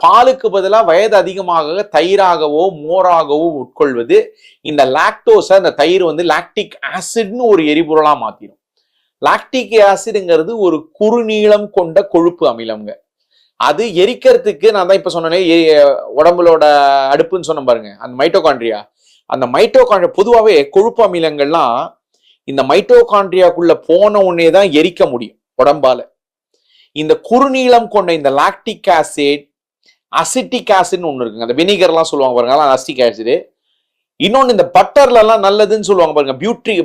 பாலுக்கு பதிலாக வயது அதிகமாக தயிராகவோ மோராகவோ உட்கொள்வது இந்த லாக்டோஸை அந்த தயிர் வந்து லாக்டிக் ஆசிட்னு ஒரு எரிபொருளா மாத்திடும். லாக்டிக் ஆசிட்ங்கிறது ஒரு குறுநீளம் கொண்ட கொழுப்பு அமிலம்ங்க. அது எரிக்கிறதுக்கு நான் தான் இப்ப சொன்னேன், உடம்புலோட அடுப்புன்னு சொன்ன பாருங்க, அந்த மைட்டோகாண்ட்ரியா. அந்த மைட்டோகாண்ட்ரியா பொதுவாகவே கொழுப்பு அமிலங்கள்லாம் இந்த மைட்டோகாண்ட்ரியாக்குள்ள போன உடனே தான் எரிக்க முடியும் உடம்பால. இந்த குறுநீளம் கொண்ட இந்த லாக்டிக் ஆசிட், அசிட்டிக் ஆசிட்னு ஒண்ணு இருக்குங்க. அந்த வினிகர்லாம் சொல்லுவாங்க பாருங்க, அசிட்டிக் ஆசிட். இன்னொன்னு இந்த பட்டர்ல எல்லாம் நல்லதுன்னு சொல்லுவாங்க பாருங்க,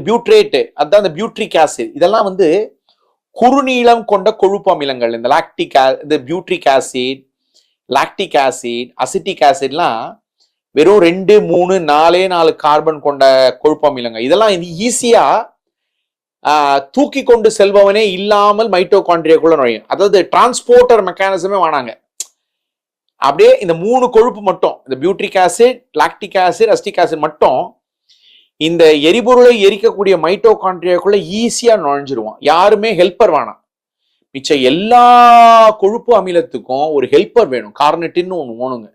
பியூட்ரேட், அதுதான் இந்த பியூட்ரிக் ஆசிட். இதெல்லாம் வந்து குறுநீளம் கொண்ட கொழுப்பு அமிலங்கள். இந்த இந்த butyric acid, lactic acid, acetic ஆசிட்லாம் வெறும் 2, 3, 4 கார்பன் கொண்ட கொழுப்பு அமிலங்கள். இதெல்லாம் ஈஸியா தூக்கி கொண்டு செல்பவனே இல்லாமல் மைட்டோகாண்ட்ரியாக்குள்ள நுழையும். அதாவது டிரான்ஸ்போர்ட்டர் மெக்கானிசமே வேணாங்க. அப்படியே இந்த 3 கொழுப்பு மட்டும், இந்த butyric acid, lactic acid, acetic acid மட்டும் இந்த எரிபொருளை எரிக்கக்கூடிய மைட்டோகாண்ட்ரியாக்குள்ள ஈஸியா நுழைஞ்சிருவான். யாருமே ஹெல்ப்பர் வேணாம். மிச்ச எல்லா கொழுப்பு அமிலத்துக்கும் ஒரு ஹெல்ப்பர் வேணும், கார்னட்டின்னு ஒண்ணு வேணுங்க.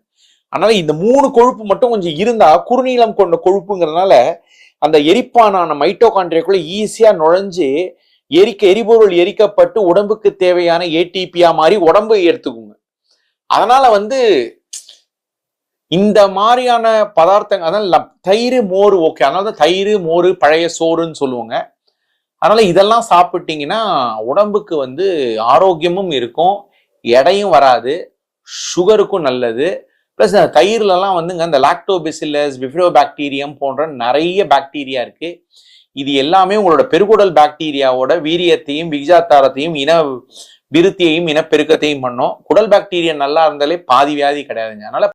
அதனால இந்த 3 கொழுப்பு மட்டும் கொஞ்சம் இருந்தா, குறுநீளம் கொண்ட கொழுப்புங்கிறதுனால அந்த எரிப்பானான மைட்டோகாண்ட்ரியாக்குள்ள ஈஸியா நுழைஞ்சு எரிபொருள் எரிக்கப்பட்டு உடம்புக்கு தேவையான ஏடிபியா மாதிரி உடம்பு எடுத்துக்குங்க. அதனால வந்து இந்த மாதிரியான பதார்த்தங்கள், அதனால தயிர் மோர் ஓகே. அதனால தான் தயிர் மோர் பழைய சோறுன்னு சொல்லுவாங்க. அதனால இதெல்லாம் சாப்பிட்டீங்கன்னா உடம்புக்கு வந்து ஆரோக்கியமும் இருக்கும், எடையும் வராது, சுகருக்கும் நல்லது. பிளஸ் தயிர்லாம் வந்துங்க இந்த லாக்டோபெசில்லஸ், பிஃபிடோபாக்டீரியம் போன்ற நிறைய பாக்டீரியா இருக்கு. இது எல்லாமே உங்களோட பெருகுடல் பாக்டீரியாவோட வீரியத்தையும் விகிதாச்சாரத்தையும் விருத்தியையும் இனப்பெருக்கத்தையும் பண்ணும். குடல் பாக்டீரியா நல்லா இருந்தாலே பாதி வியாதி கிடையாதுங்க. அதனால